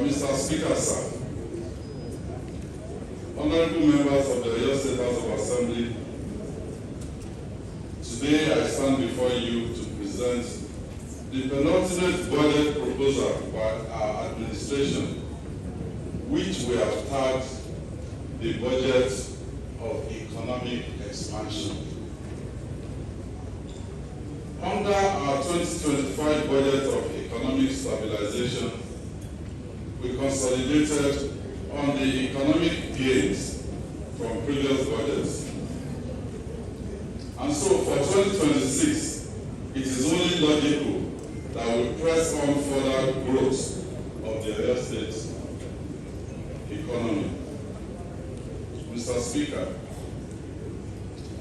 Mr. Speaker, sir, honorable members of the Oyo State House of Assembly, today I stand before you to present the penultimate budget proposal by our administration, which we have tagged the budget of economic expansion. Under our 2025 budget of economic stabilization, we consolidated on the economic gains from previous budgets. And so for 2026, it is only logical that we press on further growth of the Oyo State economy. Mr. Speaker,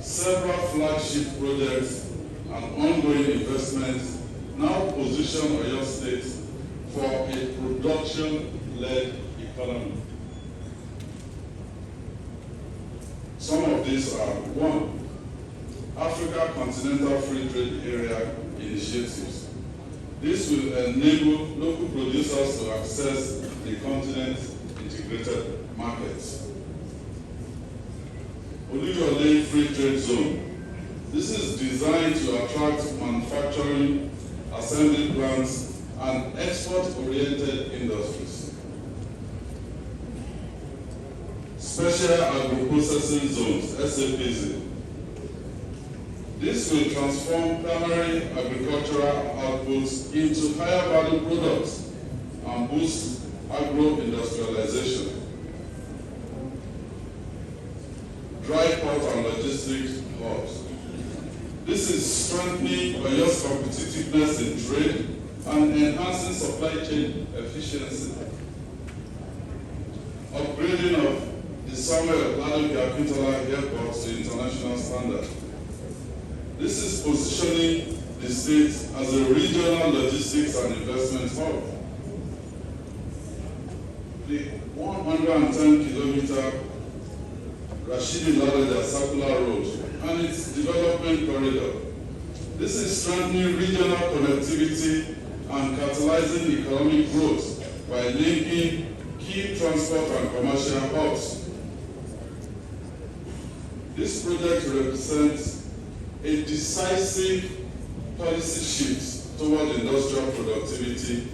several flagship projects and ongoing investments now position Oyo State for a production-led economy. Some of these are: 1, Africa Continental Free Trade Area initiatives. This will enable local producers to access the continent's integrated markets. Olubadan Free Trade Zone. This is designed to attract manufacturing, assembly plants, and export-oriented industries. Special Agro-Processing Zones, SAPZ. This will transform primary agricultural outputs into higher value products and boost agro-industrialization. Dry port and logistics hubs. This is strengthening Oyo's competitiveness in trade and enhancing supply chain efficiency. Upgrading of the Samuel Ladogui Airport to international standard. This is positioning the state as a regional logistics and investment hub. The 110-kilometer Rashidi Ladoja Circular Road and its development corridor. This is strengthening regional connectivity and catalyzing economic growth by linking key transport and commercial hubs. This project represents a decisive policy shift toward industrial productivity,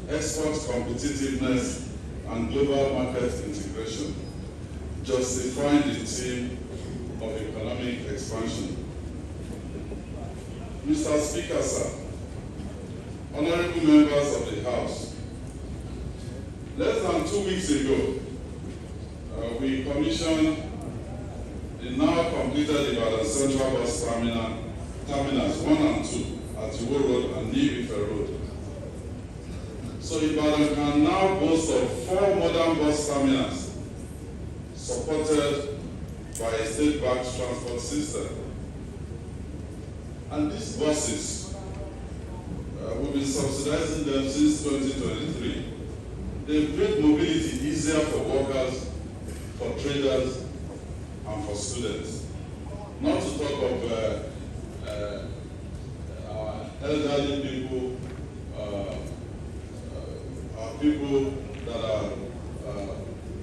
export competitiveness, and global market integration, justifying the theme of economic expansion. Mr. Speaker, sir, honorable members of the House, less than 2 weeks ago, we commissioned the now completed Ibadan Central Bus Terminals 1 and 2 at Iwo Road and New Ife Road. So Ibadan can now boast of 4 modern bus terminals supported by a state-backed transport system. And these buses, we've been subsidizing them since 2023. They've made mobility easier for workers, for traders, and for students. Not to talk of our elderly people, our people that are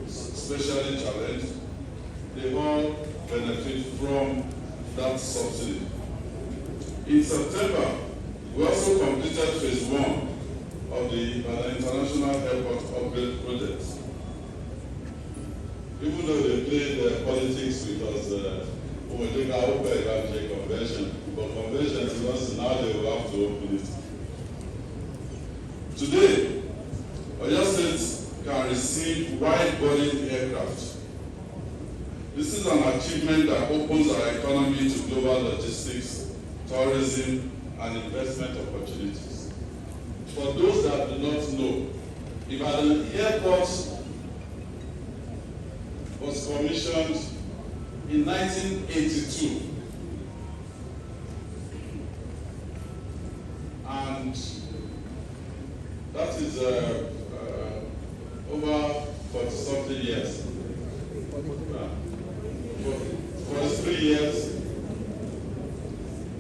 specially challenged. They all benefit from that subsidy. In September, we also completed phase 1 of the Ibadan International Airport upgrade project. Even though they played politics with us, we will take our OPEC convention, but convention is once now they will have to open it. Today, Oyo State can receive wide-body aircraft. This is an achievement that opens our economy to global logistics, tourism, and investment opportunities. For those that do not know, Ibadan Airport was commissioned in 1982. And that is over 40-something years. 43 years.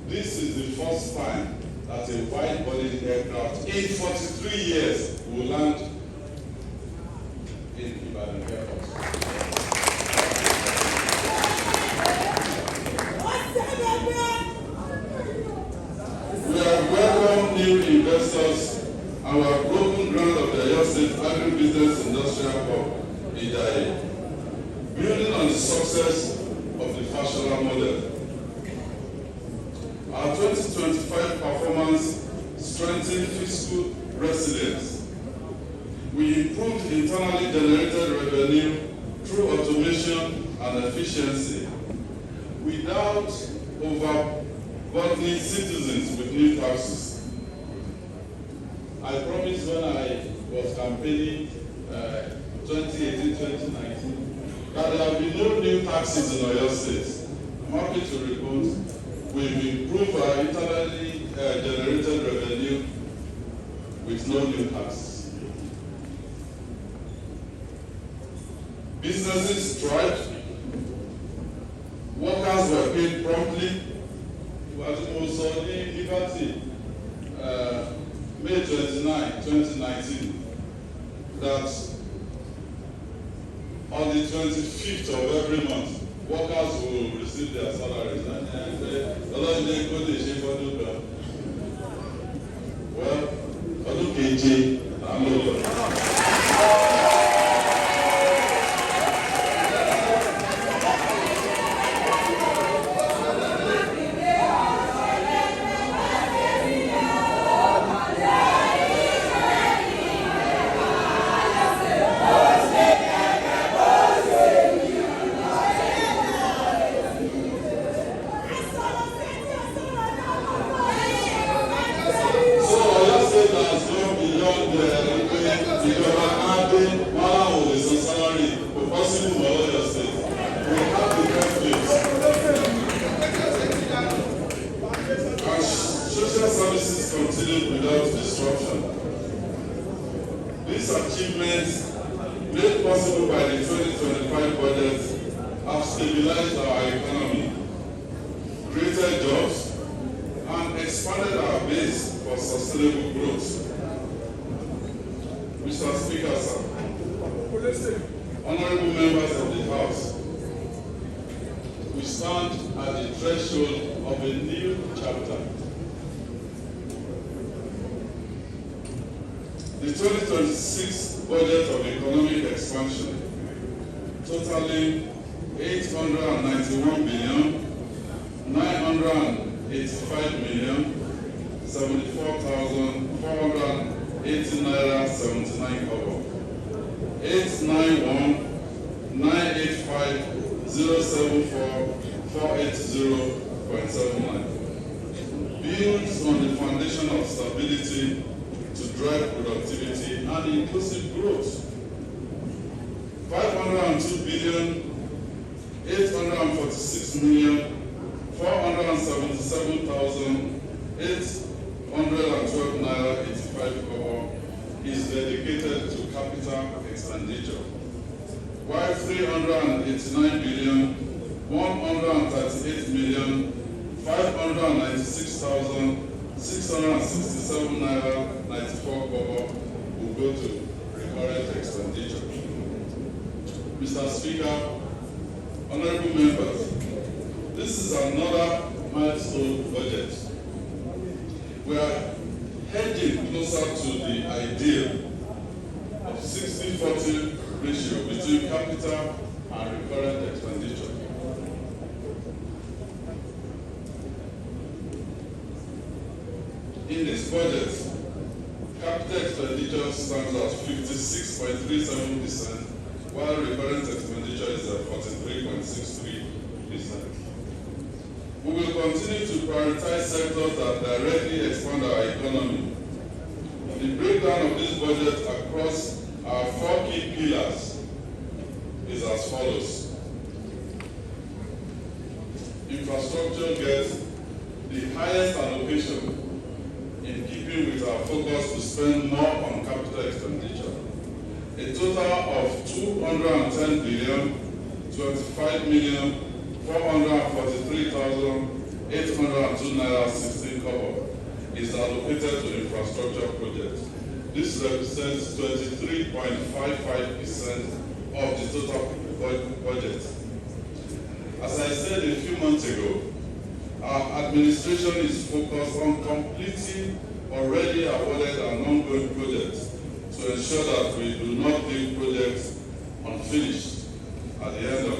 This is the first time that a wide-body aircraft in 43 years will land investors, and we have broken ground of the Oyo State Agribusiness Industrial Hub, Ijaye, building on the success of the Fashola model. Our 2025 performance strengthened fiscal resilience. We improved internally generated revenue through automation and efficiency without overburdening citizens with new taxes. I promised when I was campaigning 2018-2019 that there will be no new taxes in Oyo State. I'm happy to report we've improved our internally generated revenue with no new taxes. Businesses thrived. Workers were paid promptly. As also in Liberty, May 29, 2019, that on the 25th of every month, workers will receive their salaries. Well, ọdún keje à ń lò lọ. Services continued without disruption. These achievements, made possible by the 2025 budget, have stabilized our economy, created jobs, and expanded our base for sustainable growth. Mr. Speaker, sir, honorable members of the House, we stand at the threshold of a new chapter. The 2026 budget of economic expansion, totaling 891 billion, 985 million, 74,480 naira 79 kobo, 891 985 074 480.79, builds on the foundation of stability to drive productivity and inclusive growth. 502 billion, 846 million, 477,812 naira 85 kobo is dedicated to capital expenditure, while 389 billion, 138 million, 596,667 naira 94 kobo will go to recurrent expenditure. Mr. Speaker, honorable members, this is another milestone budget. We are heading closer to the ideal of 60-40 ratio between capital and recurrent expenditure. In this budget, capital expenditure stands at 56.37%, while recurrent expenditure is at 43.63%. We will continue to prioritize sectors that directly expand our economy. The breakdown of this budget across our 4 key pillars is as follows. Infrastructure gets the highest allocation, in keeping with our focus to spend more on capital expenditure. A total of 210 billion, 25 million, 443,802 naira 16 kobo is allocated to infrastructure projects. This represents 23.55% of the total budget. As I said a few months ago, our administration is focused on completing already awarded and ongoing projects to ensure that we do not leave projects unfinished at the end of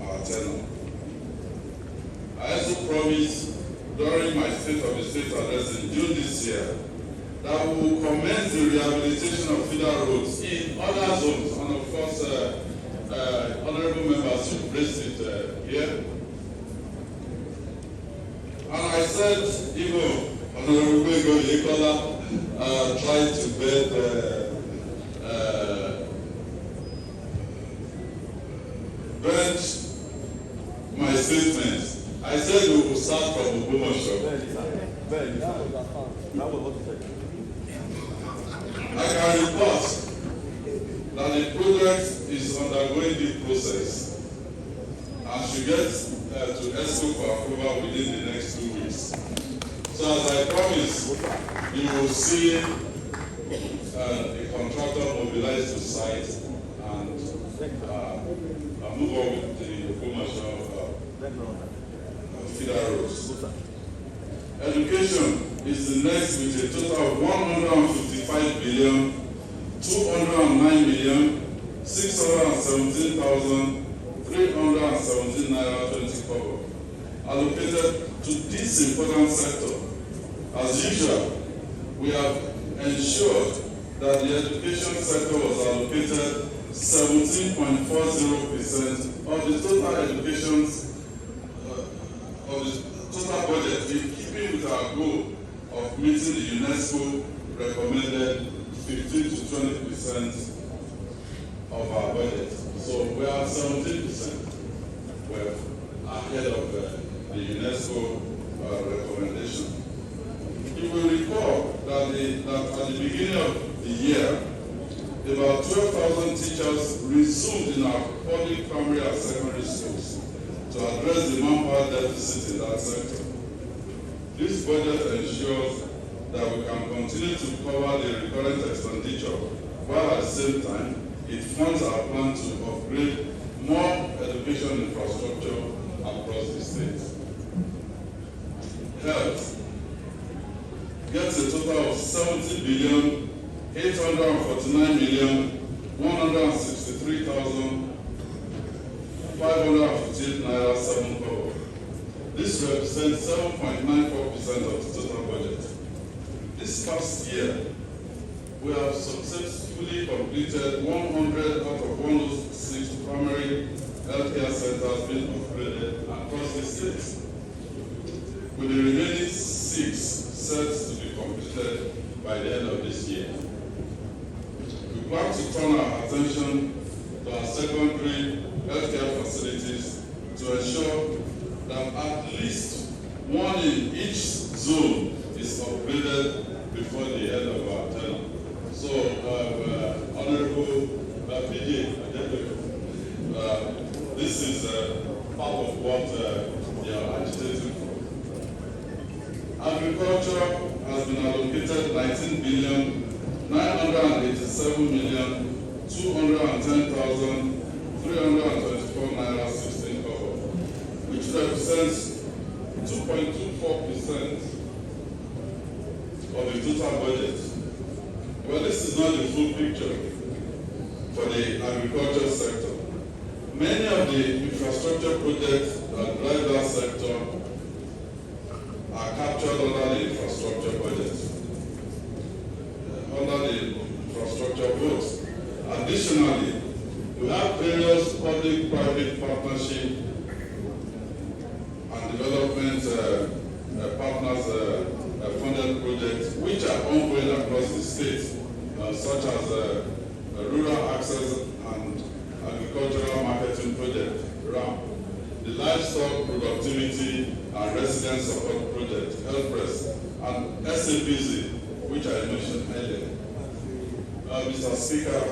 our tenure. I also promised during my State of the State address in June this year that we will commence the rehabilitation of feeder roads in other zones, and of course, honorable members should raise it here. And I said, even Honorable Yekola tried to bench my statements. I said we will start from Ogbomoso. I can report that the project is undergoing the process and should get to ESCO for approval within the next 2 weeks. So as I promised, you will see the contractor mobilized to site and move on with the commercial feeder roads. Education is the next with a total of 155 billion, 209 million, 617,000, 317 naira 20 kobo allocated to this important sector. As usual, we have ensured that the education sector was allocated 17.40% of the total education of the total budget, in keeping with our goal of meeting the UNESCO recommended 15 to 20% of our budget. So we are 17%. We're ahead of the UNESCO recommendation. You will recall that at the beginning of the year, about 12,000 teachers resumed in our public primary and secondary schools to address the manpower deficit in that sector. This budget ensures that we can continue to cover the recurrent expenditure, while at the same time, it funds our plan to upgrade more education infrastructure across the state. Health gets a total of 70 billion, 849 million, 163,000, 558 naira 7 kobo. This represents 7.94% of the total budget. This past year, we have successfully completed 100 out of 106 primary healthcare centers being upgraded across the state, with the remaining 6 set to be completed by the end of this year. We plan to turn our attention to our secondary healthcare facilities to ensure that at least one in each zone is upgraded before the end of our term. So, Honorable PJ, this is part of what you are agitating for. Agriculture has been allocated 19 billion, 987 million, 210,000, 324 naira 16 kobo, which represents 2.24% of the total budget. Well, this is not the full picture for the agriculture sector. Many of the infrastructure projects that drive that sector are captured under the infrastructure budget, under the infrastructure votes. Additionally, we have various public-private partnership and development partners funded projects which are ongoing across the state, such as Rural Access and Agricultural Marketing Project, RAM, the Livestock Productivity and Resident Support Project, HealthPress, and SAPZ, which I mentioned earlier. Mr. Speaker,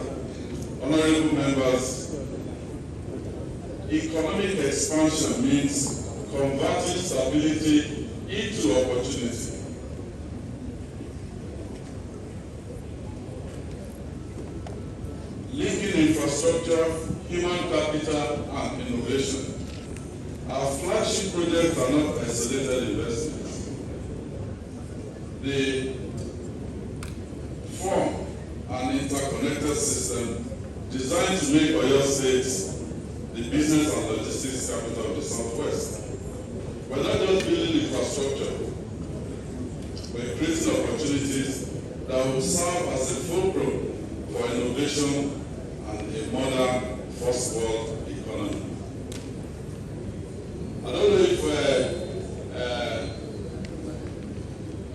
honorable members, economic expansion means converting stability into opportunity. Linking infrastructure, human capital, and innovation. Our flagship projects are not isolated investments. They form an interconnected system designed to make Oyo State the business and logistics capital of the Southwest. We're not just building infrastructure, we're creating opportunities that will serve as a fulcrum for innovation and a modern first world economy. I don't know if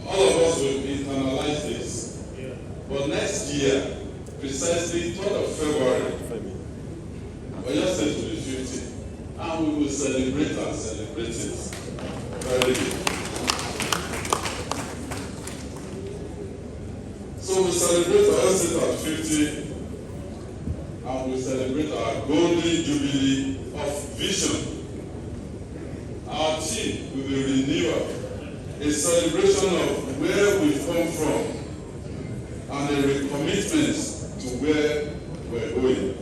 all of us will internalize this, but next year, precisely 3rd of February, Oyo State will be 50, and we will celebrate it very big. So we celebrate Oyo State at 50, and we celebrate our golden jubilee of vision. Our team will be renewal, a celebration of where we've come from, and a recommitment to where we're going.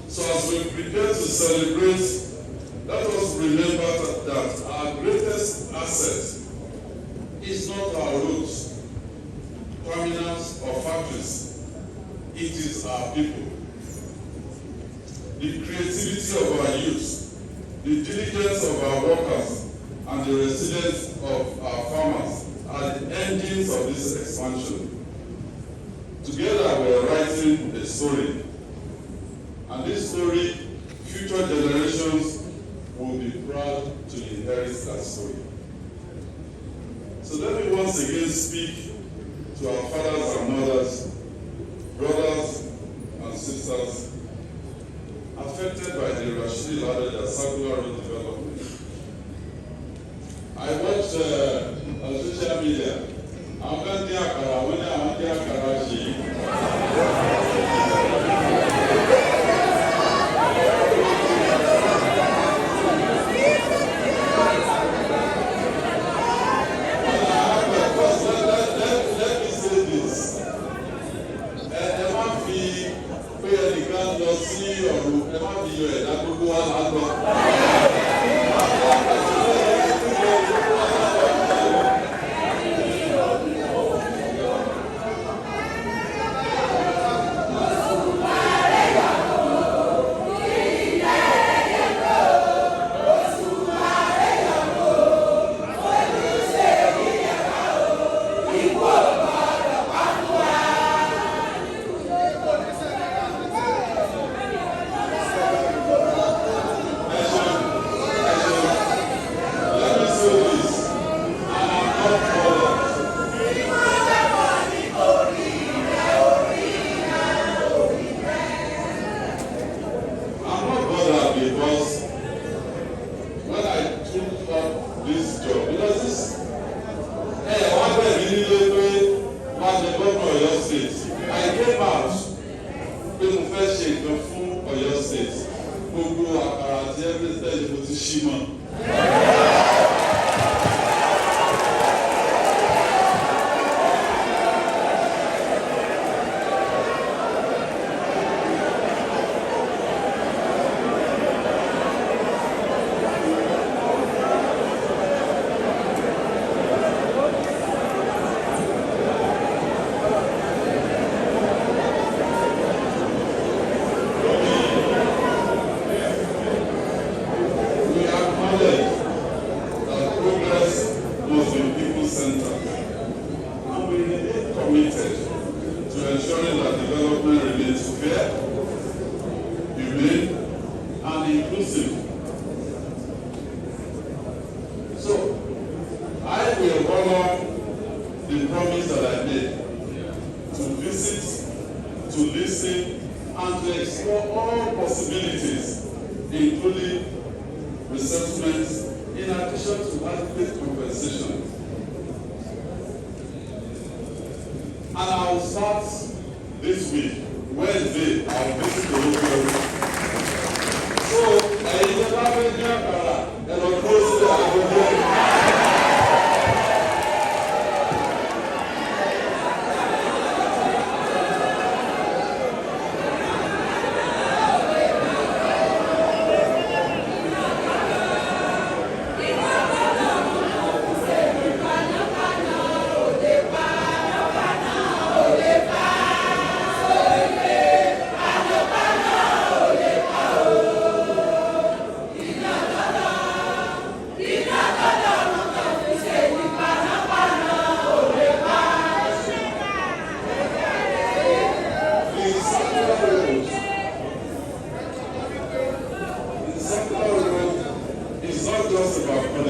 So as we prepare to celebrate, let us remember that our greatest asset is not our roads, terminals, or factories. It is our people. The creativity of our youth, the diligence of our workers, and the resilience of our farmers are the engines of this expansion. Together we are writing a story. And this story, future generations will be proud to inherit that story. So let me once again speak to our fathers and mothers, brothers and sisters affected by the Rashidi Ladoja circular road development. I watched on social media, I'm going to Akara, when I'm going to Akara, lọ sí ọ̀run ẹ má fi yọ ẹ̀dá gbogbo wa là ń lọ.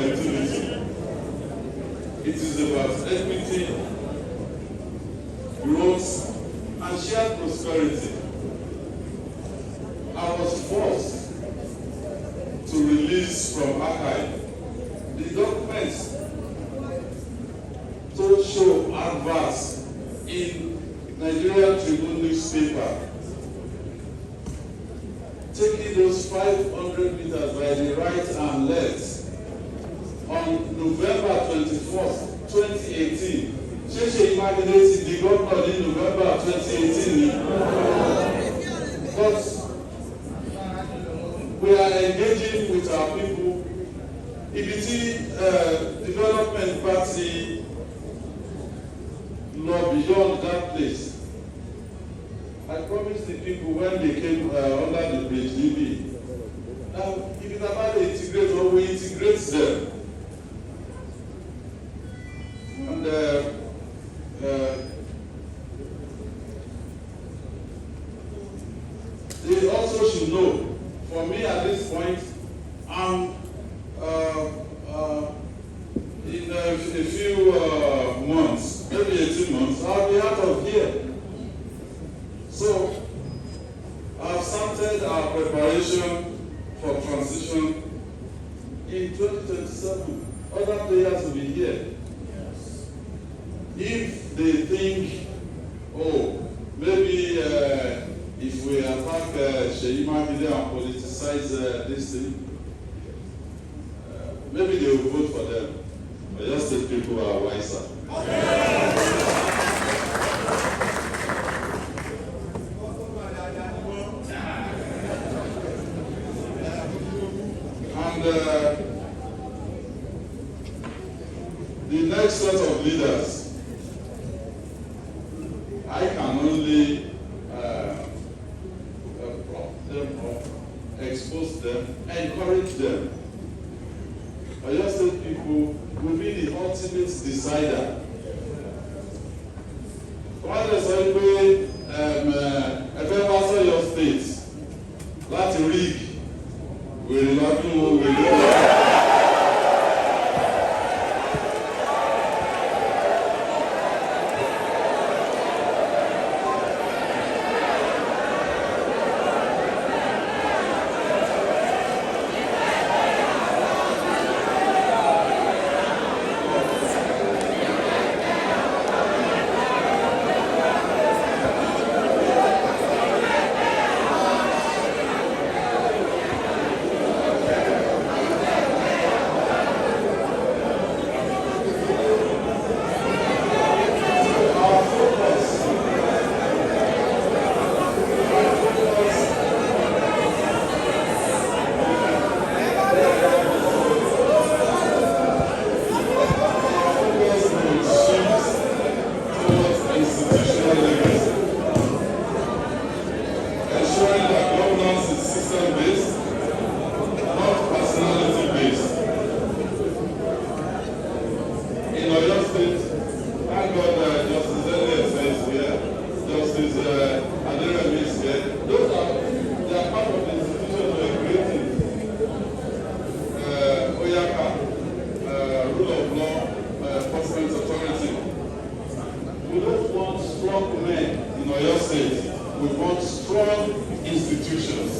connectivity. It is about equity, growth, and shared prosperity. I was forced to release from archive the documents to show adverts in Nigerian Tribune newspaper, taking those 500 meters by the right and left on November 21st, 2018. Ṣé Makinde ti di governor in November 2018? But we are engaging with our people. Ibi development party law beyond that place. I promised the people when they came under the bridge, DB. Now, if it's about to integrate, or we integrate them. And they also should know, for me at this point, I'm in a few months, maybe 18 months, I'll be out of here. So, I've started our preparation for transition in 2027. Other players will be here. If they think, oh, maybe if we attack Makinde and politicize this thing, maybe they will vote for them. But just the people are wiser. And the next set of leaders, I can only prompt them or expose them, encourage them. I just say people will be the ultimate decider. Wọ́n lè sọ pé ẹgbẹ́ wá sọ́yọ́ state láti rig wèrè lọ́dún wèrè. We want strong institutions.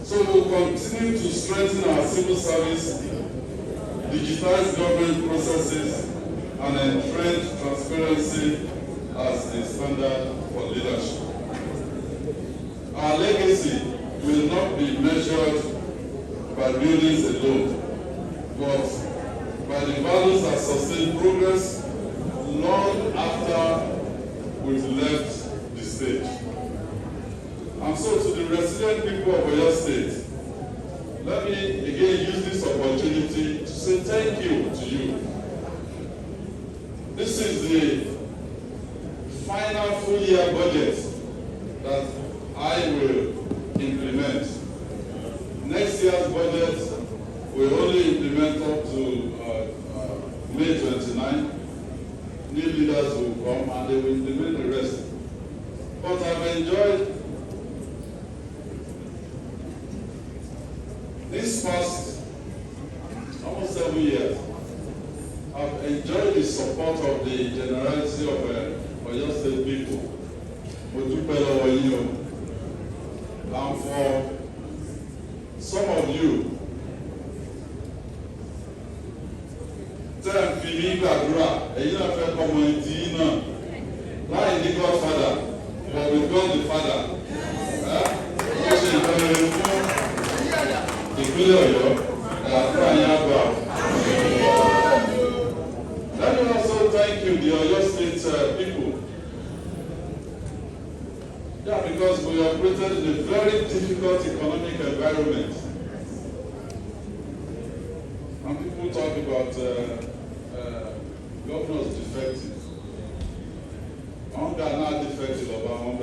So we'll continue to strengthen our civil service, digitize government processes, and entrench transparency as the standard for leadership. Our legacy will not be measured by buildings alone, but by the values that sustain progress long after we've left the stage. And so to the resident people of Oyo State, let me again use this opportunity to say thank you to you. This is the final full year budget that I will implement. Next year's budget will only implement up to May 29. New leaders will come and they will implement the rest. But I've enjoyed this past almost 7 years, I've enjoyed the support of the generality of Oyo State people. And for some of you, tell me Gadura, and you have a community, not in the Godfather, but with God the Father. Let me also thank you, the Oyo State people. Yeah, because we operated in a very difficult economic environment. And people talk about governors defective. Now defective about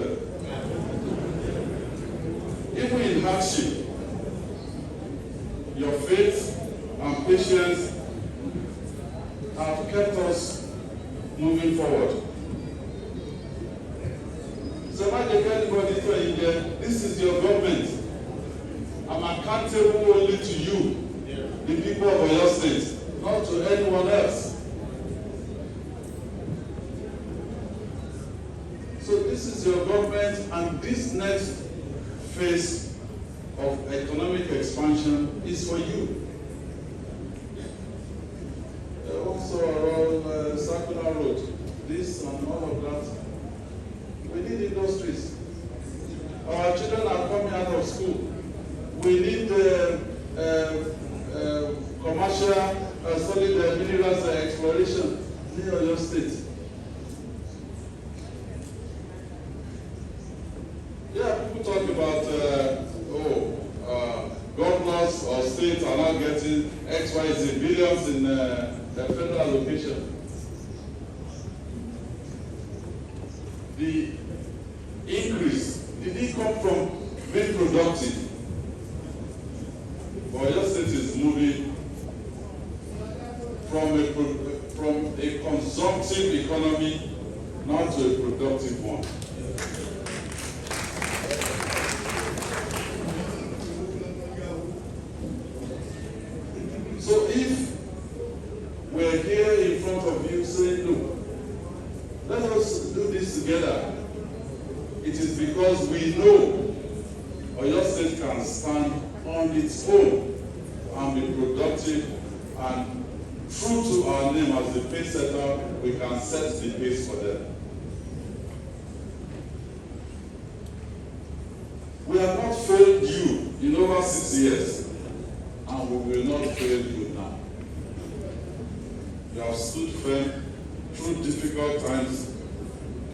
even in hardship, your faith and patience have kept us moving forward. So why they get anybody to India? This is your government. I'm accountable only to you, the people of Oyo State, not to anyone else. So this is your government, and this next phase of economic expansion is for you. Also around Circular Road, this and all of that. We need industries. Our children are coming out of school. We need commercial solid minerals exploration near Oyo State. Yeah, people talk about governors or states are not getting XYZ billions in the federal allocation. The increase, did it come from being productive? Oyo State is moving from a consumptive economy now to a productive one. So if we're here in front of you saying, look, let us do this together, it is because we know Oyo State can stand on its own and be productive, and true to our name as the pace setter, we can set the pace for them. We have not failed you in over 6 years, and we will not fail you now. You have stood firm through difficult times.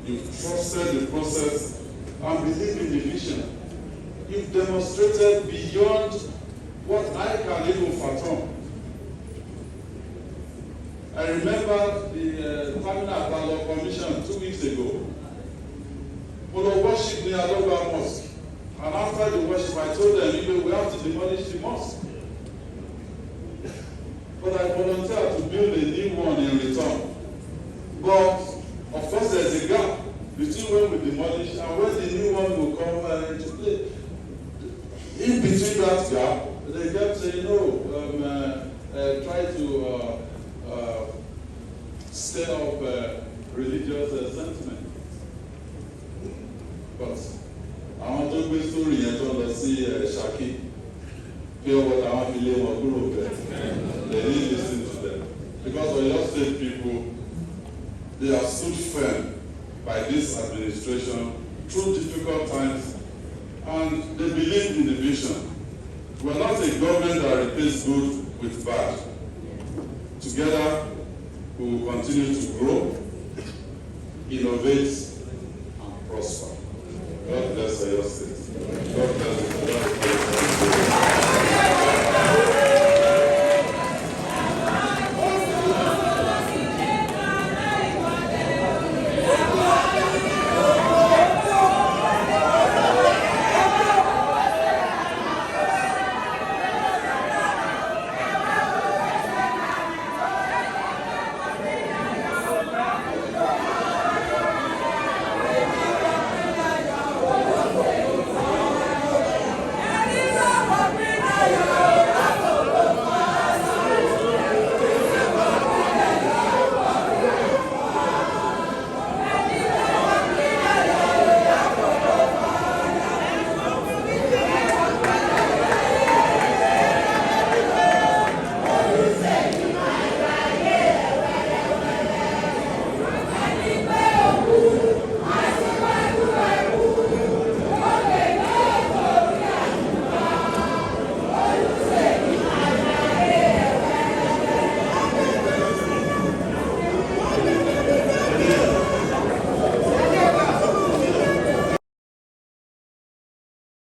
You've trusted the process and believed in the vision. You've demonstrated beyond what I can even fathom. I remember the Terminal Commission 2 weeks ago. We worship the Olubadan Mosque. And after the worship, I told them, we have to demolish the mosque. But I volunteered to build a new one in return. But, of course, there's a gap between when we demolish and when the new one will come into play. In between that gap, they kept saying, no, try to stir up religious sentiment. But I want to go story and to see Shaki. Pure water, I want to lay one group there. They didn't listen to them. Because Oyo State people, they have stood firm by this administration through difficult times, and they believe in the vision. We're not a government that replaces good with bad. Together, we will continue to grow, innovate, and prosper.